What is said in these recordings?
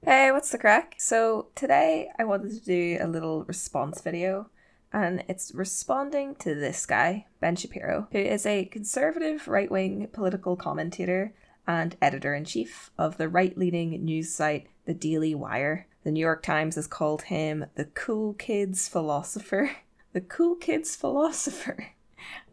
Hey, what's the crack? So today I wanted to do a little response video, and it's responding to this guy, Ben Shapiro, who is a conservative right-wing political commentator and editor-in-chief of the right-leaning news site The Daily Wire. The New York Times has called him the cool kids philosopher. The cool kids philosopher.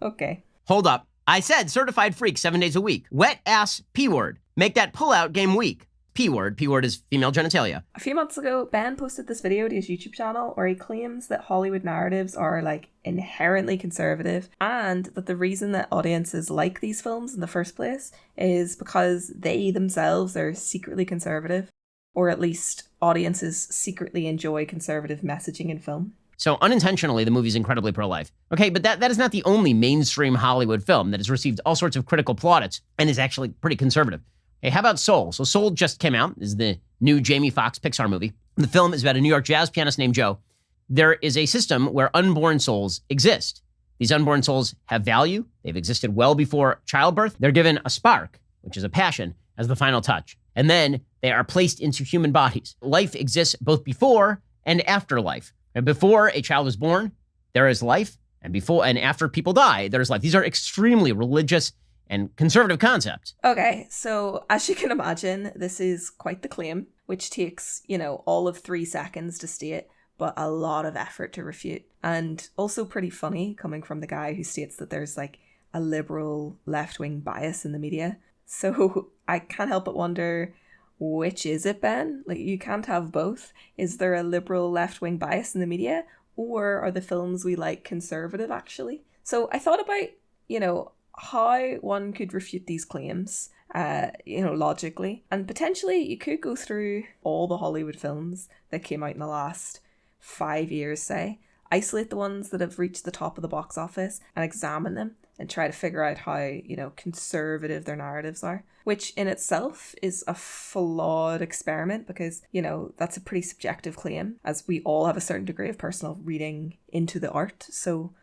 Okay. Hold up. I said certified freak 7 days a week. Wet ass P-word. Make that pull-out game weak. P-word. P-word is female genitalia. A few months ago, Ben posted this video to his YouTube channel where he claims that Hollywood narratives are inherently conservative, and that the reason that audiences like these films in the first place is because they themselves are secretly conservative, or at least audiences secretly enjoy conservative messaging in film. So unintentionally, the movie's incredibly pro-life. Okay, but that is not the only mainstream Hollywood film that has received all sorts of critical plaudits and is actually pretty conservative. Hey, how about Soul? So Soul just came out. This is the new Jamie Foxx Pixar movie. The film is about a New York jazz pianist named Joe. There is a system where unborn souls exist. These unborn souls have value. They've existed well before childbirth. They're given a spark, which is a passion, as the final touch. And then they are placed into human bodies. Life exists both before and after life. And before a child is born, there is life. And before and after people die, there is life. These are extremely religious and conservative concepts. Okay, so as you can imagine, this is quite the claim, which takes, all of 3 seconds to state, but a lot of effort to refute. And also pretty funny coming from the guy who states that there's a liberal left-wing bias in the media. So I can't help but wonder, which is it, Ben? You can't have both. Is there a liberal left-wing bias in the media? Or are the films we like conservative, actually? So I thought about, how one could refute these claims, logically. And potentially you could go through all the Hollywood films that came out in the last 5 years, say, isolate the ones that have reached the top of the box office and examine them and try to figure out how, conservative their narratives are, which in itself is a flawed experiment because, that's a pretty subjective claim, as we all have a certain degree of personal reading into the art. So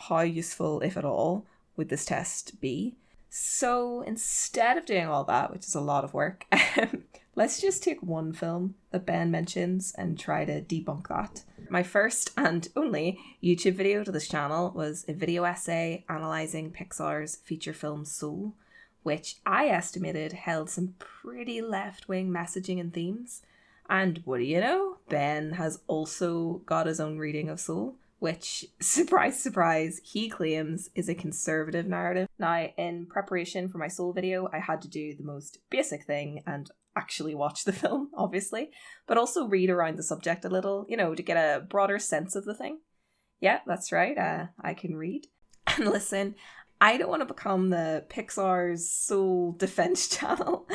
how useful, if at all, would this test be? So instead of doing all that, which is a lot of work, let's just take one film that Ben mentions and try to debunk that. My first and only YouTube video to this channel was a video essay analysing Pixar's feature film Soul, which I estimated held some pretty left-wing messaging and themes. And what do you know? Ben has also got his own reading of Soul, which, surprise, surprise, he claims is a conservative narrative. Now, in preparation for my Soul video, I had to do the most basic thing and actually watch the film, obviously, but also read around the subject a little, to get a broader sense of the thing. Yeah, that's right, I can read. And listen, I don't want to become the Pixar's Soul defense channel,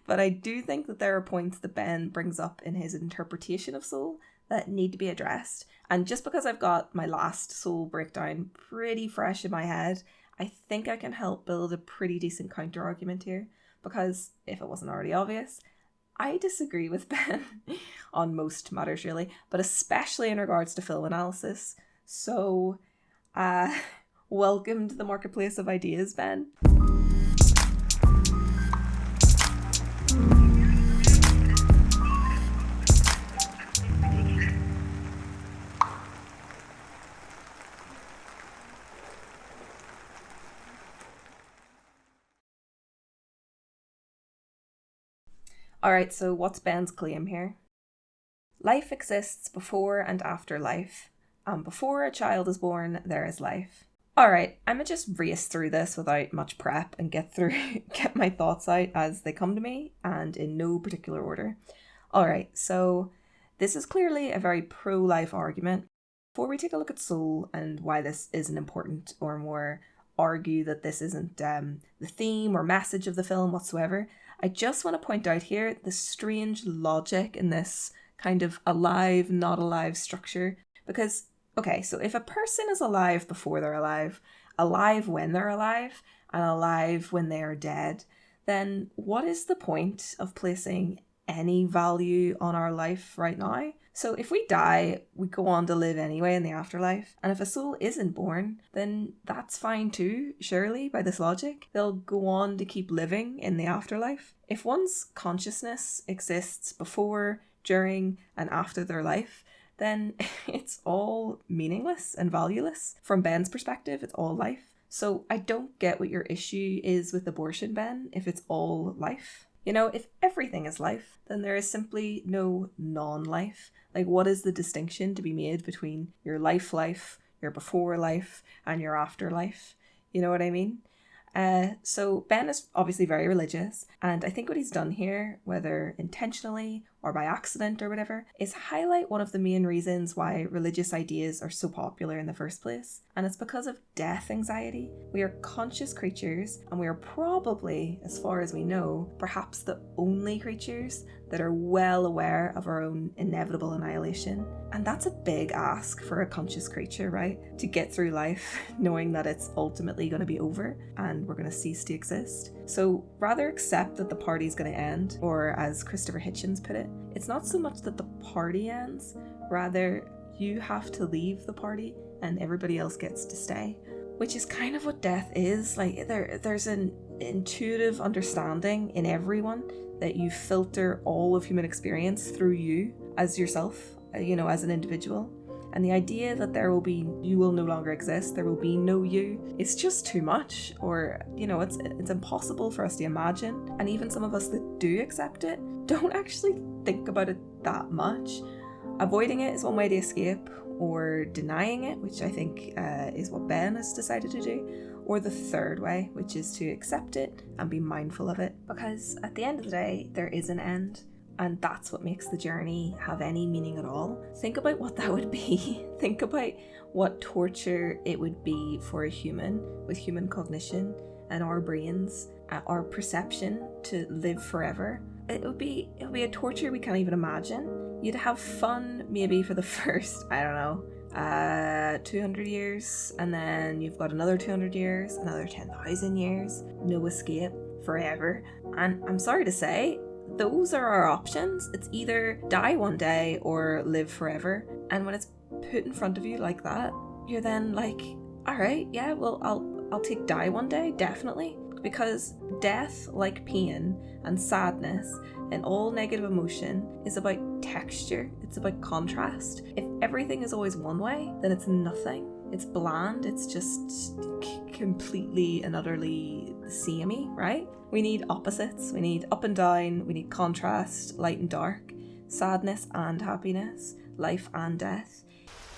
but I do think that there are points that Ben brings up in his interpretation of Soul that need to be addressed. And just because I've got my last Soul breakdown pretty fresh in my head, I think I can help build a pretty decent counter argument here. Because if it wasn't already obvious, I disagree with Ben on most matters really, but especially in regards to film analysis. So, welcome to the marketplace of ideas, Ben. Alright, so what's Ben's claim here? Life exists before and after life, and before a child is born, there is life. Alright, I'm gonna just race through this without much prep and get my thoughts out as they come to me, and in no particular order. Alright, so this is clearly a very pro-life argument. Before we take a look at Soul and why this isn't important, or more argue that this isn't the theme or message of the film whatsoever, I just want to point out here the strange logic in this kind of alive, not alive structure. Because, okay, so if a person is alive before they're alive when they're alive, and alive when they are dead, then what is the point of placing any value on our life right now? So if we die, we go on to live anyway in the afterlife. And if a soul isn't born, then that's fine too, surely, by this logic. They'll go on to keep living in the afterlife. If one's consciousness exists before, during, and after their life, then it's all meaningless and valueless. From Ben's perspective, it's all life. So I don't get what your issue is with abortion, Ben, if it's all life. You know, if everything is life, then there is simply no non-life. Like, what is the distinction to be made between your life, your before life, and your afterlife? You know what I mean? So Ben is obviously very religious, and I think what he's done here, whether intentionally or by accident or whatever, is highlight one of the main reasons why religious ideas are so popular in the first place. And it's because of death anxiety. We are conscious creatures, and we are probably, as far as we know, perhaps the only creatures that are well aware of our own inevitable annihilation. And that's a big ask for a conscious creature, right? To get through life knowing that it's ultimately going to be over and we're going to cease to exist. So rather accept that the party's going to end, or as Christopher Hitchens put it, it's not so much that the party ends, rather you have to leave the party and everybody else gets to stay. Which is kind of what death is. Like there's an intuitive understanding in everyone that you filter all of human experience through you as yourself, you know, as an individual. And the idea that you will no longer exist, there will be no you, it's just too much. Or, you know, it's impossible for us to imagine. And even some of us that do accept it don't actually think about it that much. Avoiding it is one way to escape, or denying it, which I think is what Ben has decided to do, or the third way, which is to accept it and be mindful of it. Because at the end of the day, there is an end. And that's what makes the journey have any meaning at all. Think about what that would be. Think about what torture it would be for a human with human cognition and our brains, our perception to live forever. It would be a torture we can't even imagine. You'd have fun maybe for the first, 200 years, and then you've got another 200 years, another 10,000 years, no escape, forever. And I'm sorry to say, those are our options. It's either die one day or live forever. And when it's put in front of you like that, you're then like, all right, yeah, well, I'll take die one day, definitely. Because death, like pain and sadness and all negative emotion, is about texture. It's about contrast. If everything is always one way, then it's nothing. It's bland. It's just completely and utterly samey, right? We need opposites. We need up and down. We need contrast, light and dark, sadness and happiness, life and death.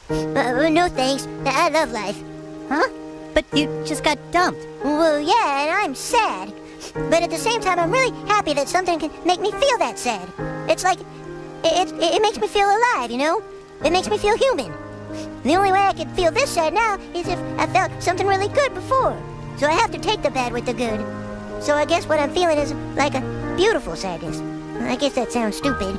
No thanks. I love life. Huh? But you just got dumped. Well, yeah, and I'm sad. But at the same time, I'm really happy that something can make me feel that sad. It's like, it makes me feel alive, you know? It makes me feel human. The only way I can feel this sad now is if I felt something really good before. So I have to take the bad with the good. So I guess what I'm feeling is like a beautiful sadness. I guess that sounds stupid.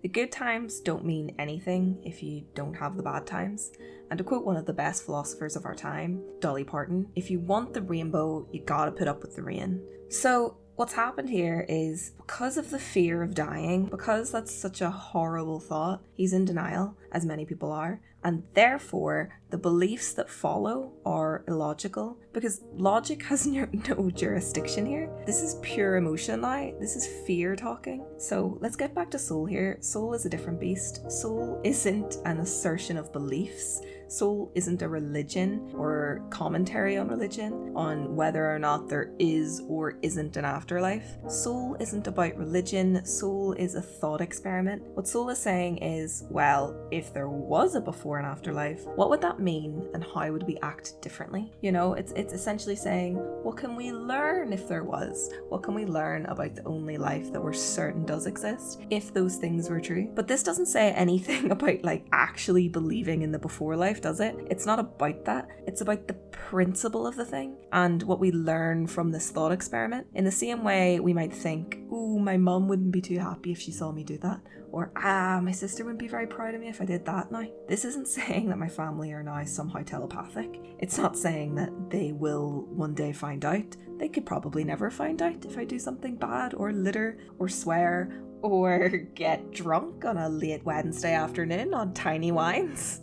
The good times don't mean anything if you don't have the bad times. And to quote one of the best philosophers of our time, Dolly Parton, if you want the rainbow, you gotta put up with the rain. So what's happened here is, because of the fear of dying, because that's such a horrible thought, he's in denial, as many people are, and therefore the beliefs that follow are illogical, because logic has no jurisdiction here. This is pure emotion now. This is fear talking. So let's get back to soul here. Soul is a different beast. Soul isn't an assertion of beliefs. Soul isn't a religion or commentary on religion, on whether or not there is or isn't an afterlife. Soul isn't about religion. Soul is a thought experiment. What soul is saying is, well, if there was a before and afterlife, what would that mean and how would we act differently? You know, it's essentially saying, what can we learn if there was? What can we learn about the only life that we're certain does exist if those things were true? But this doesn't say anything about like actually believing in the before life pro-life, does it? It's not about that. It's about the principle of the thing and what we learn from this thought experiment. In the same way, we might think, ooh, my mum wouldn't be too happy if she saw me do that. Or, my sister wouldn't be very proud of me if I did that now. This isn't saying that my family are now somehow telepathic. It's not saying that they will one day find out. They could probably never find out if I do something bad or litter or swear or get drunk on a late Wednesday afternoon on tiny wines.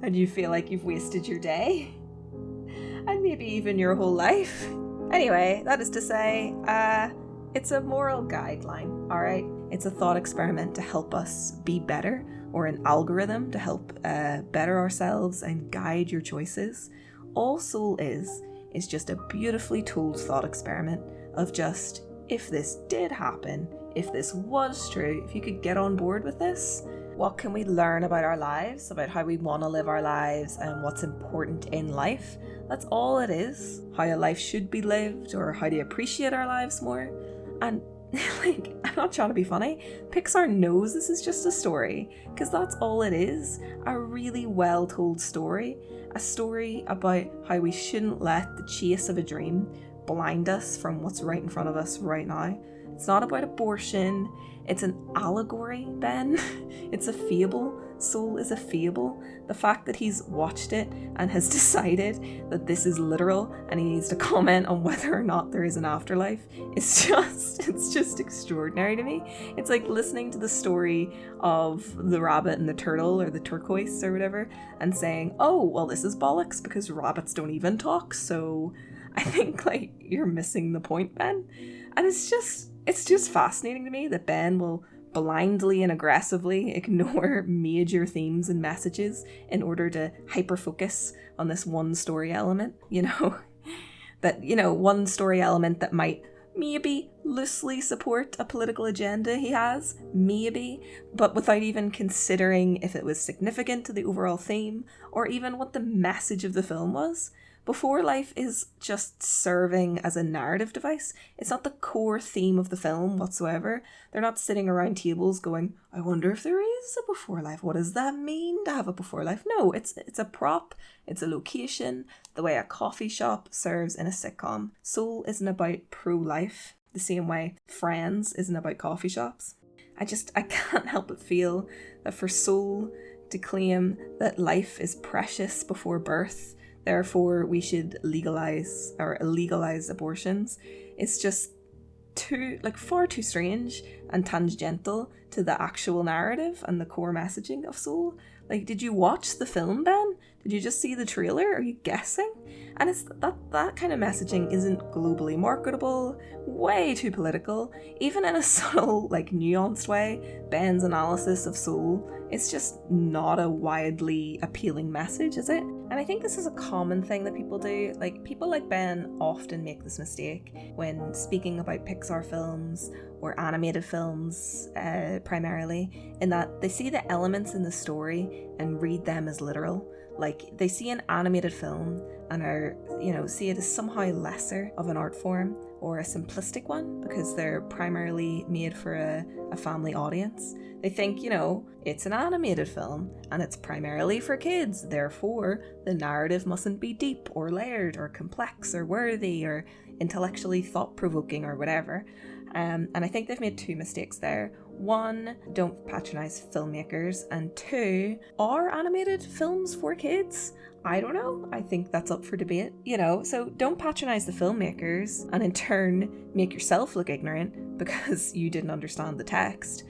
And you feel like you've wasted your day. And maybe even your whole life. Anyway, that is to say, it's a moral guideline, alright? It's a thought experiment to help us be better, or an algorithm to help better ourselves and guide your choices. All Soul is just a beautifully told thought experiment of just, if this did happen, if this was true, if you could get on board with this, what can we learn about our lives, about how we want to live our lives and what's important in life? That's all it is. How a life should be lived, or how to appreciate our lives more. And like, I'm not trying to be funny. Pixar knows this is just a story, because that's all it is. A really well told story. A story about how we shouldn't let the chase of a dream blind us from what's right in front of us right now. It's not about abortion. It's an allegory, Ben. It's a fable. Soul is a fable. The fact that he's watched it and has decided that this is literal and he needs to comment on whether or not there is an afterlife is it's just extraordinary to me. It's like listening to the story of the rabbit and the turtle, or the turquoise or whatever, and saying, oh, well, this is bollocks because rabbits don't even talk. So I think like you're missing the point, Ben. And it's just fascinating to me that Ben will blindly and aggressively ignore major themes and messages in order to hyper-focus on this one story element, one story element that might maybe loosely support a political agenda he has, maybe, but without even considering if it was significant to the overall theme or even what the message of the film was. Before Life is just serving as a narrative device. It's not the core theme of the film whatsoever. They're not sitting around tables going, I wonder if there is a before life. What does that mean to have a before life? No, it's a prop. It's a location. The way a coffee shop serves in a sitcom. Soul isn't about pro-life the same way Friends isn't about coffee shops. I can't help but feel that for Soul to claim that life is precious before birth, therefore we should legalize or illegalize abortions, it's just far too strange and tangential to the actual narrative and the core messaging of Soul. Like, did you watch the film, Ben? Did you just see the trailer? Are you guessing? And it's that kind of messaging isn't globally marketable, way too political. Even in a subtle, nuanced way, Ben's analysis of Soul, it's just not a widely appealing message, is it? And I think this is a common thing that people do. People like Ben often make this mistake when speaking about Pixar films or animated films primarily, in that they see the elements in the story and read them as literal. Like, they see an animated film and see it as somehow lesser of an art form or a simplistic one because they're primarily made for a family audience. They think, it's an animated film and it's primarily for kids, therefore the narrative mustn't be deep or layered or complex or worthy or intellectually thought-provoking or whatever. And I think they've made two mistakes there. One, don't patronize filmmakers, and two, are animated films for kids? I don't know. I think that's up for debate, so don't patronize the filmmakers and in turn make yourself look ignorant because you didn't understand the text.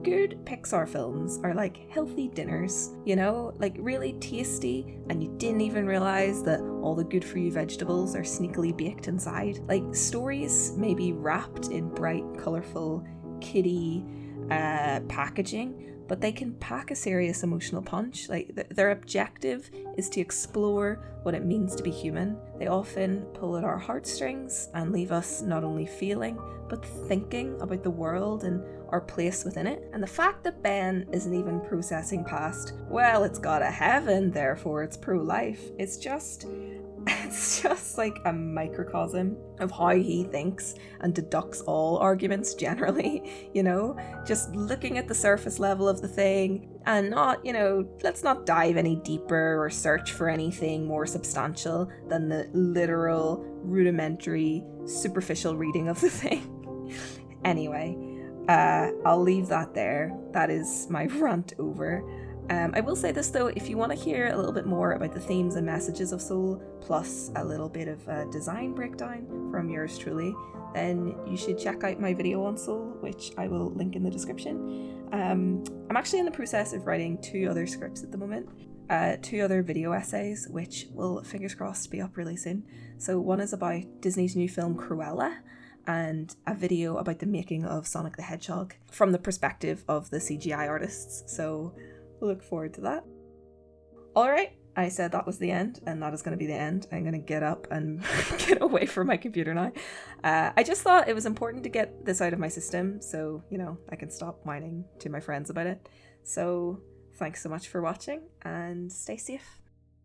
Good Pixar films are like healthy dinners, really tasty, and you didn't even realize that all the good for you vegetables are sneakily baked inside. Stories may be wrapped in bright, colorful, kiddie packaging, but they can pack a serious emotional punch. Their objective is to explore what it means to be human. They often pull at our heartstrings and leave us not only feeling, but thinking about the world and our place within it. And the fact that Ben isn't even processing past, well, it's got a heaven, therefore it's pro-life, it's It's just like a microcosm of how he thinks and deducts all arguments generally, you know, just looking at the surface level of the thing and not, you know, let's not dive any deeper or search for anything more substantial than the literal, rudimentary, superficial reading of the thing. Anyway, I'll leave that there. That is my rant over. I will say this though, if you want to hear a little bit more about the themes and messages of Soul, plus a little bit of a design breakdown from yours truly, then you should check out my video on Soul, which I will link in the description. I'm actually in the process of writing 2 other scripts at the moment, 2 other video essays, which will, fingers crossed, be up really soon. So one is about Disney's new film Cruella, and a video about the making of Sonic the Hedgehog from the perspective of the CGI artists. So look forward to that. Alright, I said that was the end, and that is going to be the end. I'm going to get up and get away from my computer now. I just thought it was important to get this out of my system, so, you know, I can stop whining to my friends about it. So, thanks so much for watching, and stay safe.